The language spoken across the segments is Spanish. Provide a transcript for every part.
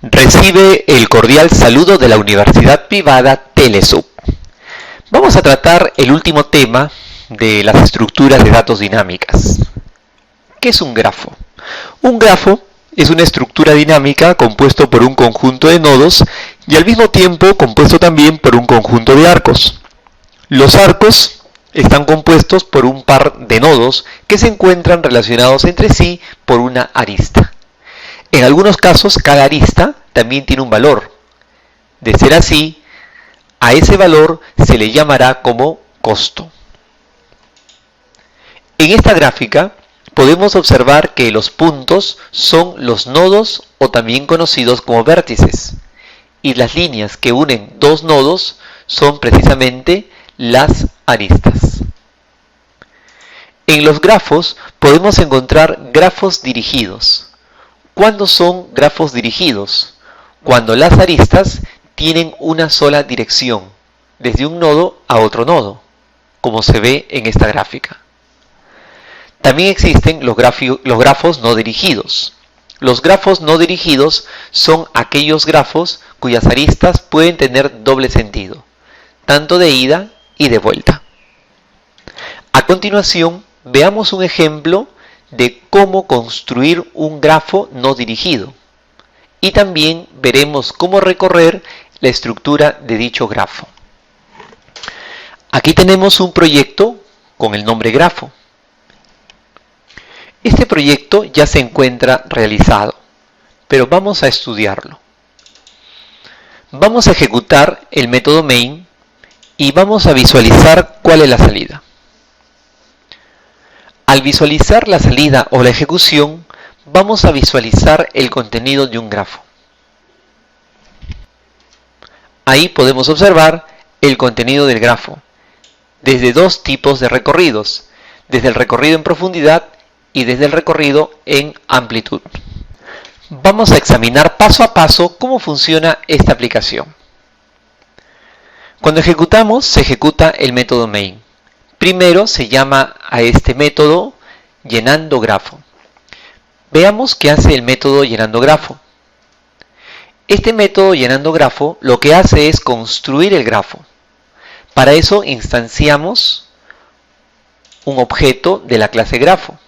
Recibe el cordial saludo de la Universidad Privada Telesub. Vamos a tratar el último tema de las estructuras de datos dinámicas. ¿Qué es un grafo? Un grafo es una estructura dinámica compuesto por un conjunto de nodos y al mismo tiempo compuesto también por un conjunto de arcos. Los arcos están compuestos por un par de nodos que se encuentran relacionados entre sí por una arista. En algunos casos, cada arista también tiene un valor. De ser así, a ese valor se le llamará como costo. En esta gráfica podemos observar que los puntos son los nodos o también conocidos como vértices, y las líneas que unen dos nodos son precisamente las aristas. En los grafos podemos encontrar grafos dirigidos. ¿Cuándo son grafos dirigidos? Cuando las aristas tienen una sola dirección, desde un nodo a otro nodo, como se ve en esta gráfica. También existen los grafos no dirigidos. Los grafos no dirigidos son aquellos grafos cuyas aristas pueden tener doble sentido, tanto de ida y de vuelta. A continuación, veamos un ejemplo de cómo construir un grafo no dirigido. Y también veremos cómo recorrer la estructura de dicho grafo. Aquí tenemos un proyecto con el nombre grafo. Este proyecto ya se encuentra realizado, pero vamos a estudiarlo. Vamos a ejecutar el método main y vamos a visualizar cuál es la salida. Al visualizar la salida o la ejecución, vamos a visualizar el contenido de un grafo. Ahí podemos observar el contenido del grafo, desde dos tipos de recorridos, desde el recorrido en profundidad y desde el recorrido en amplitud. Vamos a examinar paso a paso cómo funciona esta aplicación. Cuando ejecutamos, se ejecuta el método main. Primero se llama a este método llenando grafo. Veamos qué hace el método llenando grafo. Este método llenando grafo lo que hace es construir el grafo. Para eso instanciamos un objeto de la clase grafo.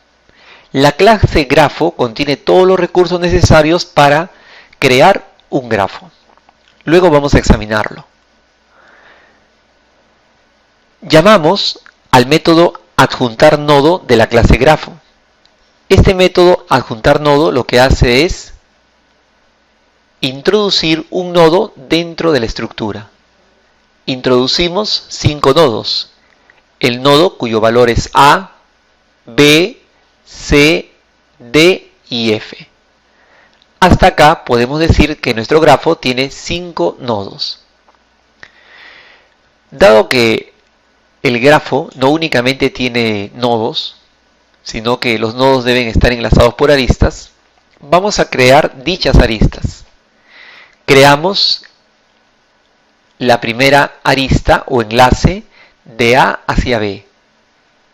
La clase grafo contiene todos los recursos necesarios para crear un grafo. Luego vamos a examinarlo. Llamamos al método adjuntar nodo de la clase grafo. Este método adjuntar nodo lo que hace es introducir un nodo dentro de la estructura. Introducimos 5 nodos. El nodo cuyo valor es A, B, C, D y F. Hasta acá podemos decir que nuestro grafo tiene 5 nodos. Dado que el grafo no únicamente tiene nodos, sino que los nodos deben estar enlazados por aristas, vamos a crear dichas aristas. Creamos la primera arista o enlace de A hacia B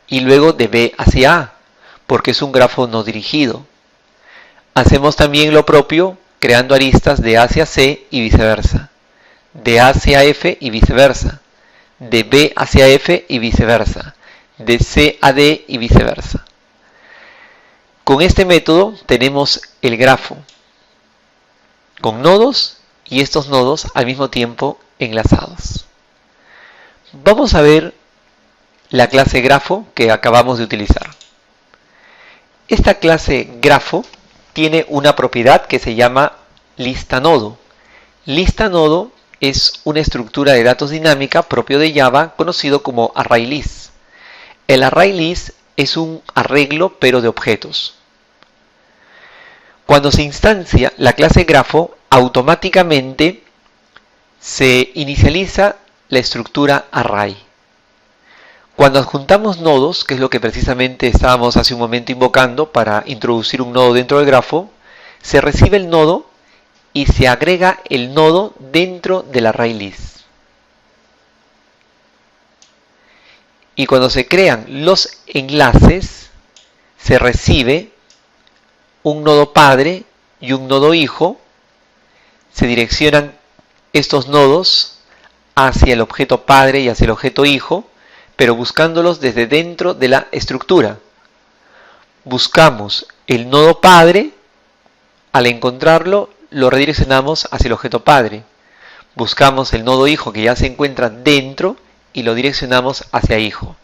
y luego de B hacia A, porque es un grafo no dirigido. Hacemos también lo propio creando aristas de A hacia C y viceversa, de A hacia F y viceversa, de B hacia F y viceversa, de C a D y viceversa. Con este método tenemos el grafo con nodos y estos nodos al mismo tiempo enlazados. Vamos a ver la clase grafo que acabamos de utilizar. Esta clase grafo tiene una propiedad que se llama lista nodo. Lista nodo es una estructura de datos dinámica propio de Java conocido como ArrayList. El ArrayList es un arreglo pero de objetos. Cuando se instancia la clase grafo, automáticamente se inicializa la estructura array. Cuando adjuntamos nodos, que es lo que precisamente estábamos hace un momento invocando para introducir un nodo dentro del grafo, se recibe el nodo y se agrega el nodo dentro del ArrayList. Y cuando se crean los enlaces, se recibe un nodo padre y un nodo hijo se direccionan estos nodos hacia el objeto padre y hacia el objeto hijo, pero buscándolos desde dentro de la estructura. Buscamos el nodo padre, al encontrarlo lo redireccionamos hacia el objeto padre. Buscamos el nodo hijo que ya se encuentra dentro y lo direccionamos hacia hijo.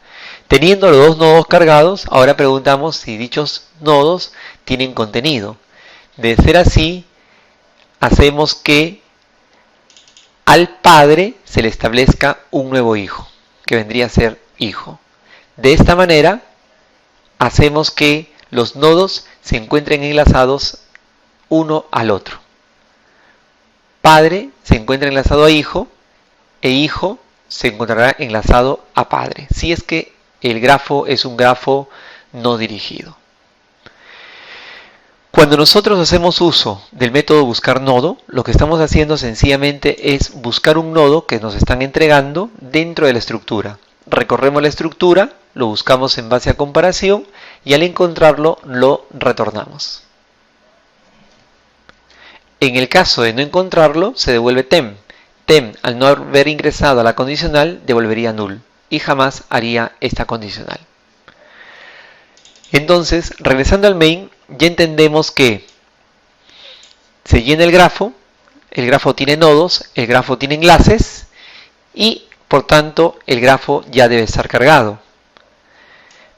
Teniendo los dos nodos cargados, ahora preguntamos si dichos nodos tienen contenido. De ser así, hacemos que al padre se le establezca un nuevo hijo, que vendría a ser hijo. De esta manera, hacemos que los nodos se encuentren enlazados uno al otro. Padre se encuentra enlazado a hijo e hijo se encontrará enlazado a padre, si es que el grafo es un grafo no dirigido. Cuando nosotros hacemos uso del método buscar nodo, lo que estamos haciendo sencillamente es buscar un nodo que nos están entregando dentro de la estructura. Recorremos la estructura, lo buscamos en base a comparación y al encontrarlo lo retornamos. En el caso de no encontrarlo, se devuelve tem. Tem, al no haber ingresado a la condicional, devolvería null y jamás haría esta condicional. Entonces, regresando al main, ya entendemos que se llena el grafo tiene nodos, el grafo tiene enlaces y, por tanto, el grafo ya debe estar cargado.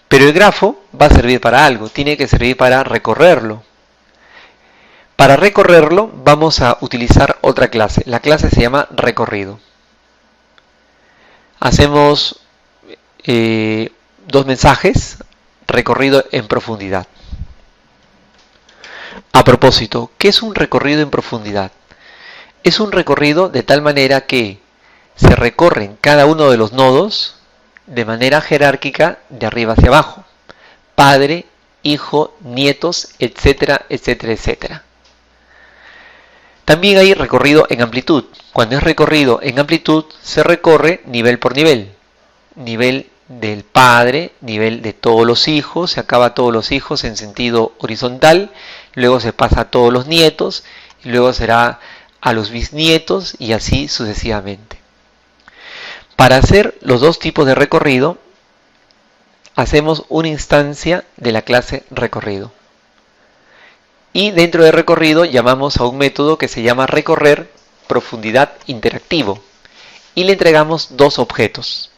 Pero el grafo va a servir para algo, tiene que servir para recorrerlo. Para recorrerlo vamos a utilizar otra clase. La clase se llama recorrido. Hacemos dos mensajes, recorrido en profundidad. A propósito, ¿qué es un recorrido en profundidad? Es un recorrido de tal manera que se recorren cada uno de los nodos de manera jerárquica de arriba hacia abajo. Padre, hijo, nietos, etcétera, etcétera, etcétera. También hay recorrido en amplitud. Cuando es recorrido en amplitud, se recorre nivel por nivel. Nivel del padre, nivel de todos los hijos, se acaba a todos los hijos en sentido horizontal, luego se pasa a todos los nietos, y luego será a los bisnietos y así sucesivamente. Para hacer los dos tipos de recorrido, hacemos una instancia de la clase recorrido. Y dentro de recorrido llamamos a un método que se llama recorrer profundidad interactivo y le entregamos dos objetos.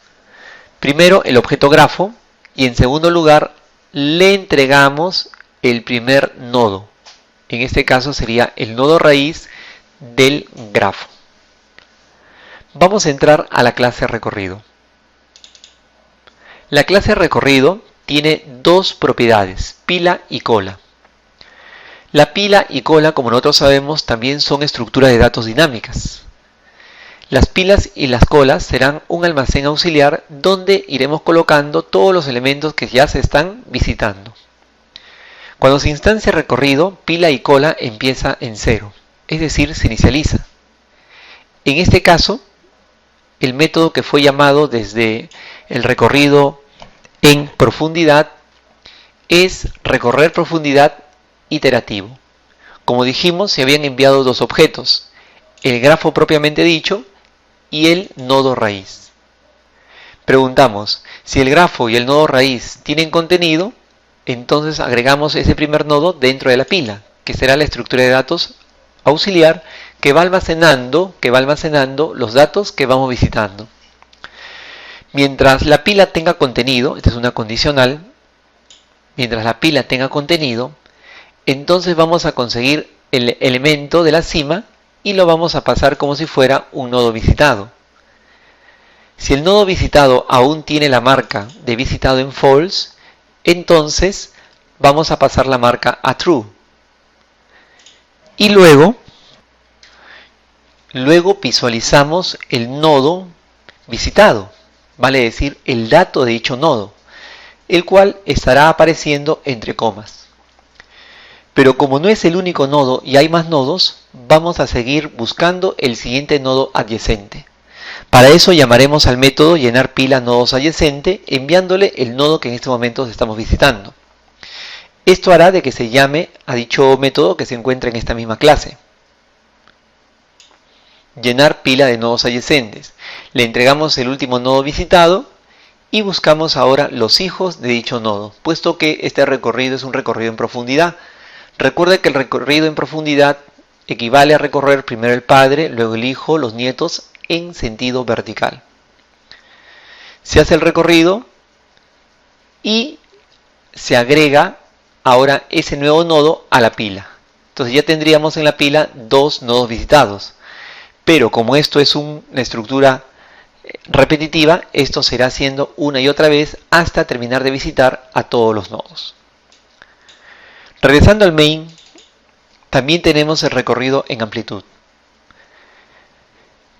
Primero el objeto grafo y en segundo lugar le entregamos el primer nodo. En este caso sería el nodo raíz del grafo. Vamos a entrar a la clase recorrido. La clase recorrido tiene dos propiedades, pila y cola. La pila y cola, como nosotros sabemos, también son estructuras de datos dinámicas. Las pilas y las colas serán un almacén auxiliar donde iremos colocando todos los elementos que ya se están visitando. Cuando se instancia recorrido, pila y cola empieza en 0, es decir, se inicializa. En este caso, el método que fue llamado desde el recorrido en profundidad es recorrer profundidad iterativo. Como dijimos, se habían enviado dos objetos, el grafo propiamente dicho y el nodo raíz. Preguntamos, si el grafo y el nodo raíz tienen contenido, entonces agregamos ese primer nodo dentro de la pila, que será la estructura de datos auxiliar que va almacenando los datos que vamos visitando. Mientras la pila tenga contenido, esta es una condicional, mientras la pila tenga contenido, entonces vamos a conseguir el elemento de la cima y lo vamos a pasar como si fuera un nodo visitado. Si el nodo visitado aún tiene la marca de visitado en false, entonces vamos a pasar la marca a true. Y luego visualizamos el nodo visitado, vale decir el dato de dicho nodo, el cual estará apareciendo entre comas. Pero como no es el único nodo y hay más nodos, vamos a seguir buscando el siguiente nodo adyacente. Para eso llamaremos al método llenar pila nodos adyacente, enviándole el nodo que en este momento estamos visitando. Esto hará de que se llame a dicho método que se encuentra en esta misma clase. llenar pila de nodos adyacentes. Le entregamos el último nodo visitado y buscamos ahora los hijos de dicho nodo, puesto que este recorrido es un recorrido en profundidad. Recuerda que el recorrido en profundidad equivale a recorrer primero el padre, luego el hijo, los nietos en sentido vertical. Se hace el recorrido y se agrega ahora ese nuevo nodo a la pila. Entonces ya tendríamos en la pila 2 nodos visitados. Pero como esto es una estructura repetitiva, esto se irá haciendo una y otra vez hasta terminar de visitar a todos los nodos. Regresando al main, también tenemos el recorrido en amplitud.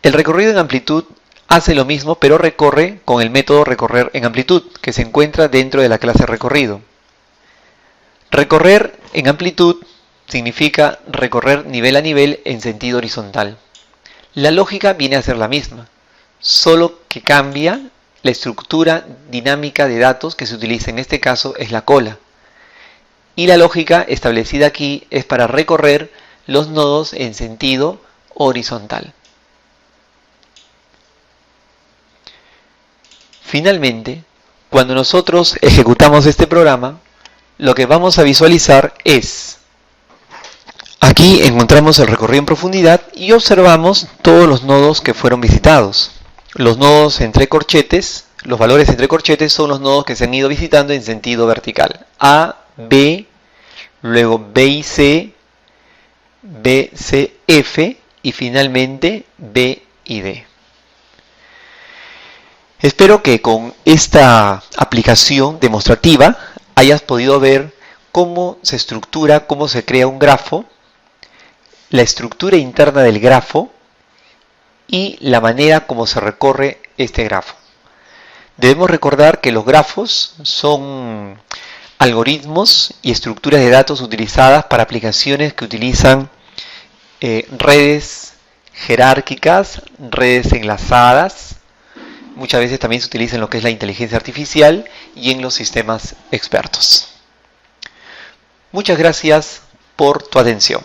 El recorrido en amplitud hace lo mismo, pero recorre con el método recorrer en amplitud, que se encuentra dentro de la clase recorrido. Recorrer en amplitud significa recorrer nivel a nivel en sentido horizontal. La lógica viene a ser la misma, solo que cambia la estructura dinámica de datos que se utiliza en este caso es la cola. Y la lógica establecida aquí es para recorrer los nodos en sentido horizontal. Finalmente, cuando nosotros ejecutamos este programa, lo que vamos a visualizar es: aquí encontramos el recorrido en profundidad y observamos todos los nodos que fueron visitados. Los nodos entre corchetes, los valores entre corchetes son los nodos que se han ido visitando en sentido vertical. A, B, luego B y C, B, C, F y finalmente B y D. Espero que con esta aplicación demostrativa hayas podido ver cómo se estructura, cómo se crea un grafo, la estructura interna del grafo y la manera como se recorre este grafo. Debemos recordar que los grafos son algoritmos y estructuras de datos utilizadas para aplicaciones que utilizan redes jerárquicas, redes enlazadas. Muchas veces también se utiliza en lo que es la inteligencia artificial y en los sistemas expertos. Muchas gracias por tu atención.